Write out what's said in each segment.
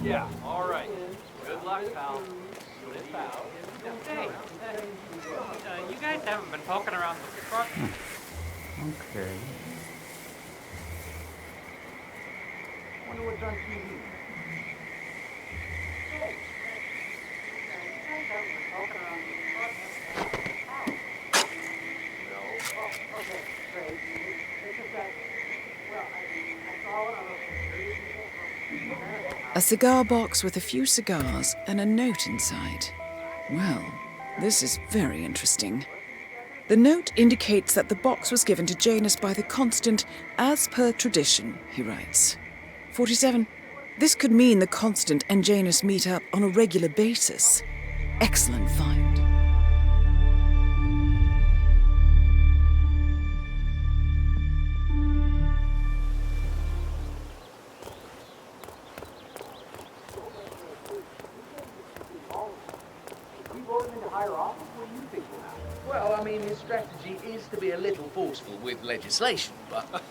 Yeah, all right. Good luck, pal. Slip out. Hey, you guys haven't been poking around the front. Okay. Wonder what's on TV. A cigar box with a few cigars and a note inside. Well, this is very interesting. The note indicates that the box was given to Janus by the Constant as per tradition, he writes. 47. This could mean the Constant and Janus meet up on a regular basis. Excellent find. Well, I mean, his strategy is to be a little forceful with legislation, but...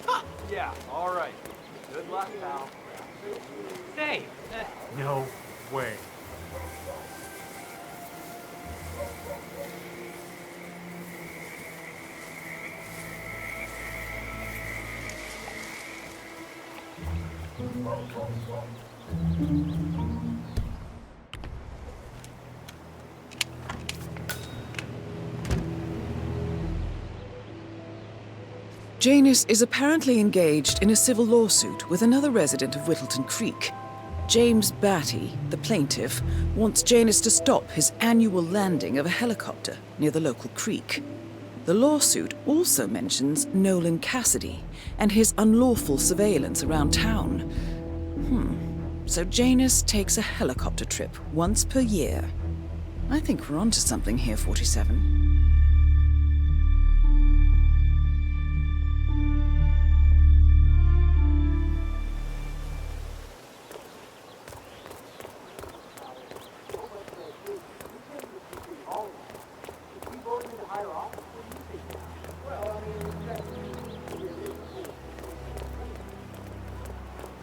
Yeah, all right. Good luck, pal. Hey, No way. Janus is apparently engaged in a civil lawsuit with another resident of Whittleton Creek. James Batty, the plaintiff, wants Janus to stop his annual landing of a helicopter near the local creek. The lawsuit also mentions Nolan Cassidy and his unlawful surveillance around town. So Janus takes a helicopter trip once per year. I think we're onto something here, 47.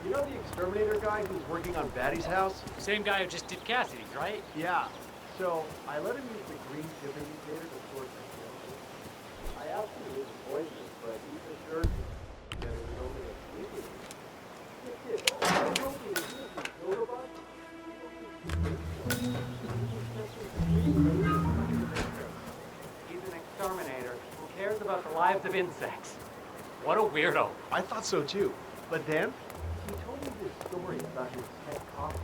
You know the exterminator guy who's working on Batty's house? same guy who just did Cassidy's, right? Yeah. So I let him use the green chip indicator to sort the kills. I asked him to use the poison, but he assured me that it was only a sleeping. He's an exterminator who cares about the lives of insects. What a weirdo. I thought so too. But then, he told me this story about his pet cockroach.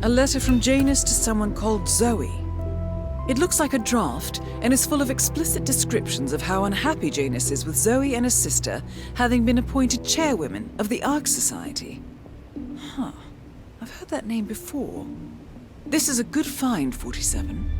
A letter from Janus to someone called Zoe. It looks like a draft and is full of explicit descriptions of how unhappy Janus is with Zoe and his sister having been appointed chairwomen of the Ark Society. I've heard that name before. This is a good find, 47.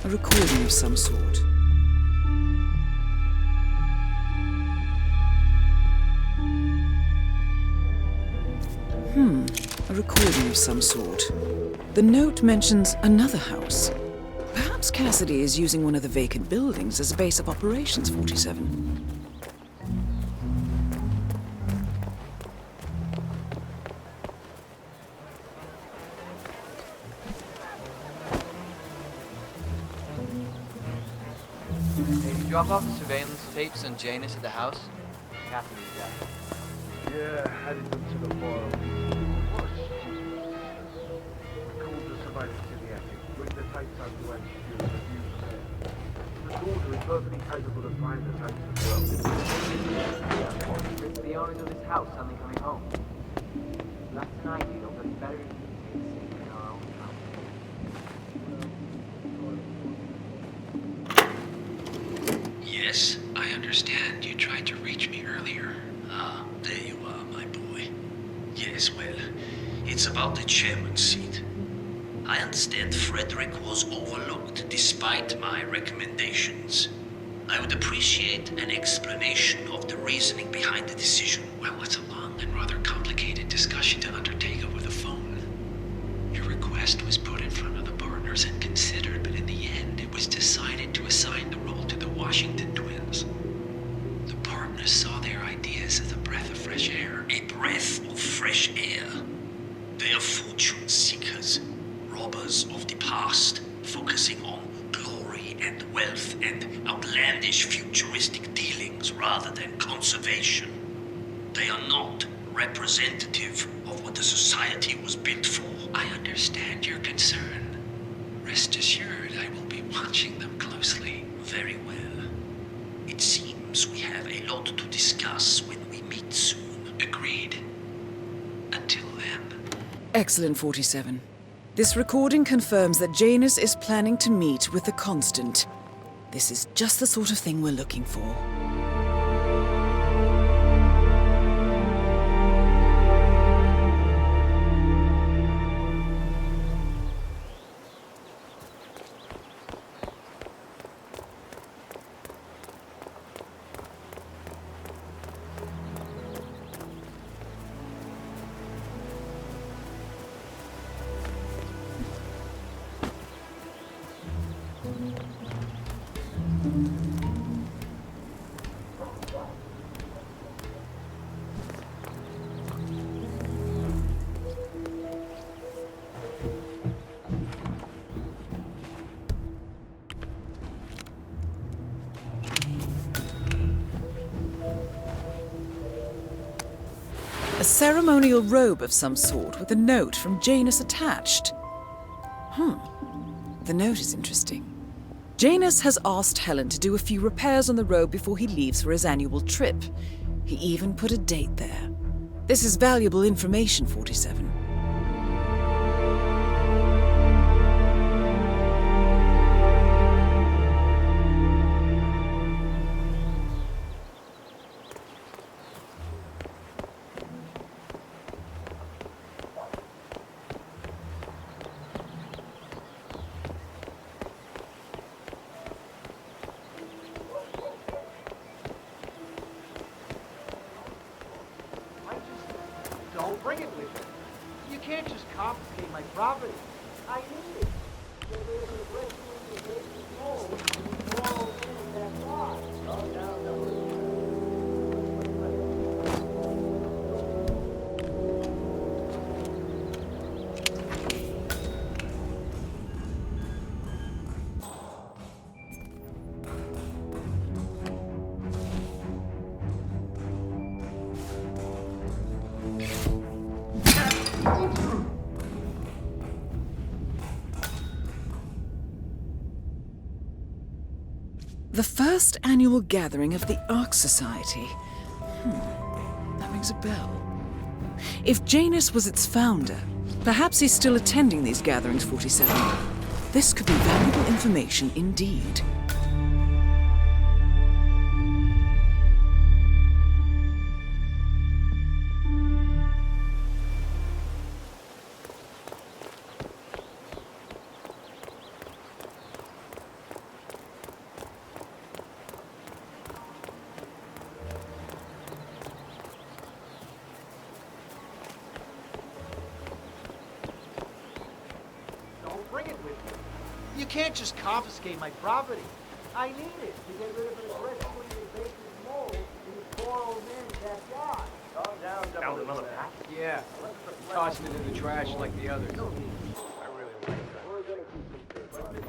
A recording of some sort. A recording of some sort. The note mentions another house. Perhaps Cassidy is using one of the vacant buildings as a base of operations, 47. Hey, did you drop off the surveillance tapes on Janus at the house? Cassidy's dead. Yeah, added them to the file. What a stupid. Called the surveillance in the attic. Bring the tapes over to HQ and review them there. The daughter is perfectly capable of playing the tapes as well. It's the owners of this house suddenly coming home. That's an ideal, but it's better if we keep it safe in our own house. Yes, I understand. You tried to reach me earlier. Ah, there you are, my boy. Yes, well, it's about the chairman's seat. I understand Frederick was overlooked despite my recommendations. I would appreciate an explanation of the reasoning behind the decision. Well, it's a long and rather complicated discussion to undertake over the phone. Your request was put in front of the partners and considered, but in the end, it was decided to assign the role to the Washington twins. The partners saw their ideas as a breath of fresh air. A breath of fresh air. They are fortune seekers, robbers of the past, focusing on glory and wealth and outlandish futuristic dealings rather than conservation. They are not representative of what the society was built for. I understand your concern. Rest assured, I will be watching them closely. Very well. It seems we have a lot to discuss when we meet soon. Agreed. Until then. Excellent, 47. This recording confirms that Janus is planning to meet with the Constant. This is just the sort of thing we're looking for. A ceremonial robe of some sort with a note from Janus attached. The note is interesting. Janus has asked Helen to do a few repairs on the robe before he leaves for his annual trip. He even put a date there. This is valuable information, 47. Don't bring it with you. You can't just confiscate my property. I need it. The first annual gathering of the Ark Society. That rings a bell. If Janus was its founder, perhaps he's still attending these gatherings, 47. This could be valuable information indeed. can't just confiscate my property. I need it to get rid of an aggressively invasive mole in the poor old man's backyard. Calm down, Found another pack? Yeah. Tossing it in the trash like the others. I really like that. We're gonna keep them safe.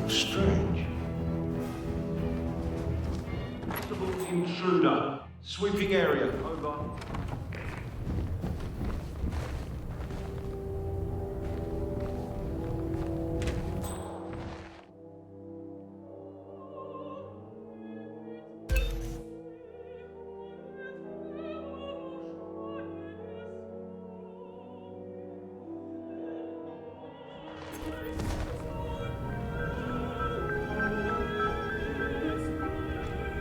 Strange. Possible intruder. Sweeping area. Over.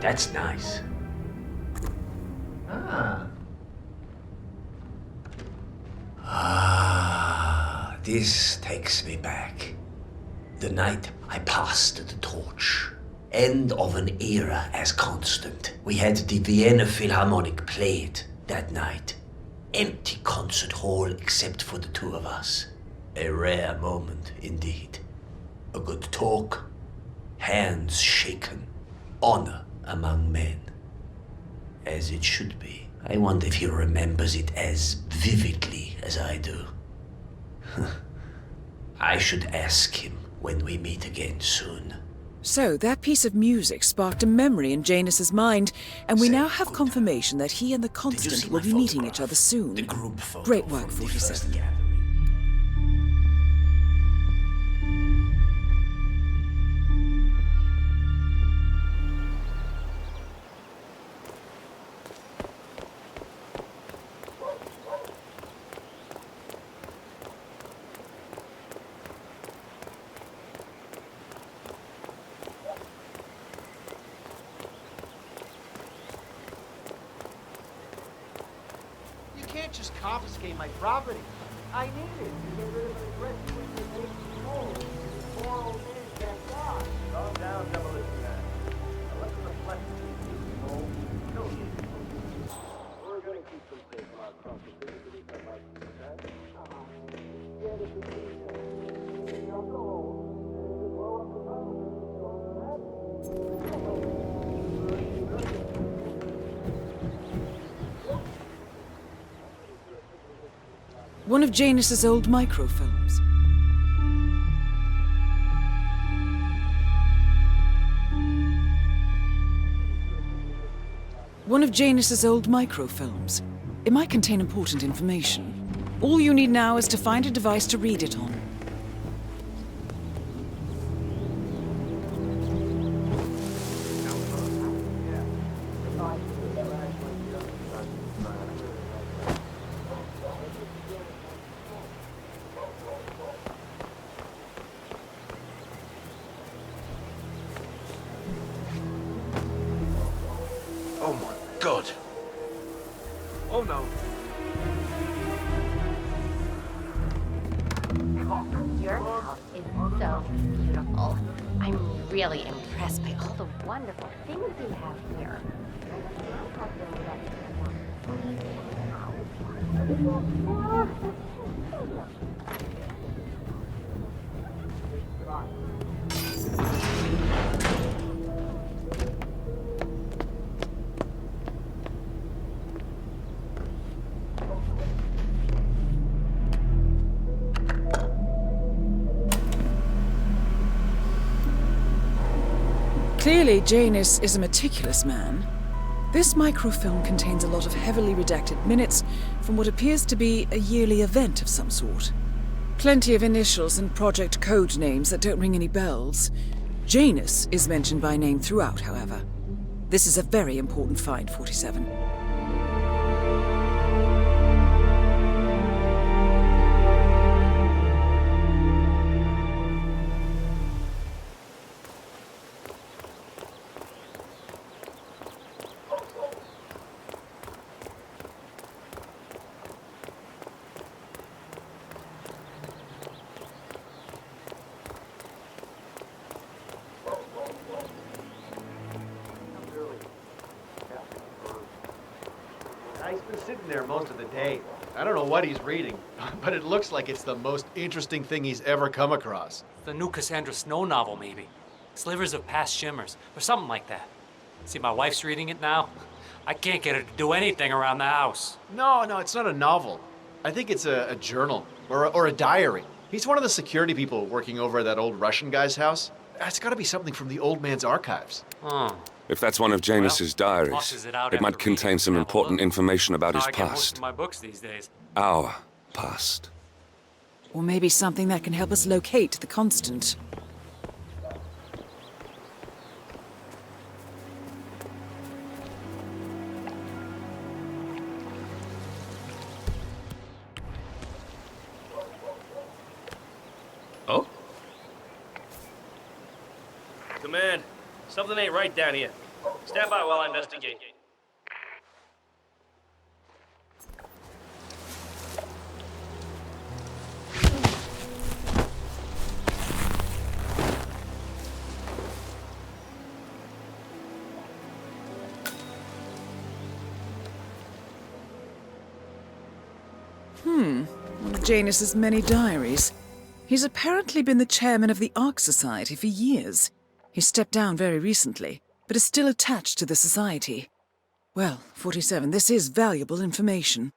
That's nice. This takes me back. The night I passed the torch. End of an era as constant. We had the Vienna Philharmonic played that night. Empty concert hall except for the two of us. A rare moment indeed. A good talk, hands shaken, honor among men. As it should be. I wonder if he remembers it as vividly as I do. I should ask him when we meet again soon. So, that piece of music sparked a memory in Janus's mind, and we now have confirmation that he and the Constant will be meeting each other soon. The group photo. Great work, from the first 47. gathering. You can't just confiscate my property. I need it to get rid of an aggressively invasive mole in the poor old man's backyard. Calm down, demolition man. Unless it's a flesh mole, no need. We're gonna keep them safe from our property. One of Janus's old microfilms. One of Janus's old microfilms. It might contain important information. All you need now is to find a device to read it on. Oh my god. Oh no. Your house is so beautiful. I'm really impressed by all the wonderful things you have here. Clearly, Janus is a meticulous man. This microfilm contains a lot of heavily redacted minutes from what appears to be a yearly event of some sort. Plenty of initials and project code names that don't ring any bells. Janus is mentioned by name throughout, however. This is a very important find, 47. He's been sitting there most of the day. I don't know what he's reading, but it looks like it's the most interesting thing he's ever come across. The new Cassandra Snow novel, maybe. Slivers of Past Shimmers, or something like that. See, my wife's reading it now. I can't get her to do anything around the house. No, it's not a novel. I think it's a journal, or a diary. He's one of the security people working over at that old Russian guy's house. It's gotta be something from the old man's archives. Oh. If that's one of Janus's diaries, tosses it out it might after contain reading some to have a important look. information about his I get most past. of my books these days. Our past. Or maybe something that can help us locate the Constant. Oh? Command, something ain't right down here. Stand by while I investigate. One of Janus's many diaries. He's apparently been the chairman of the Ark Society for years. He stepped down very recently, but is still attached to the society. Well, 47, this is valuable information.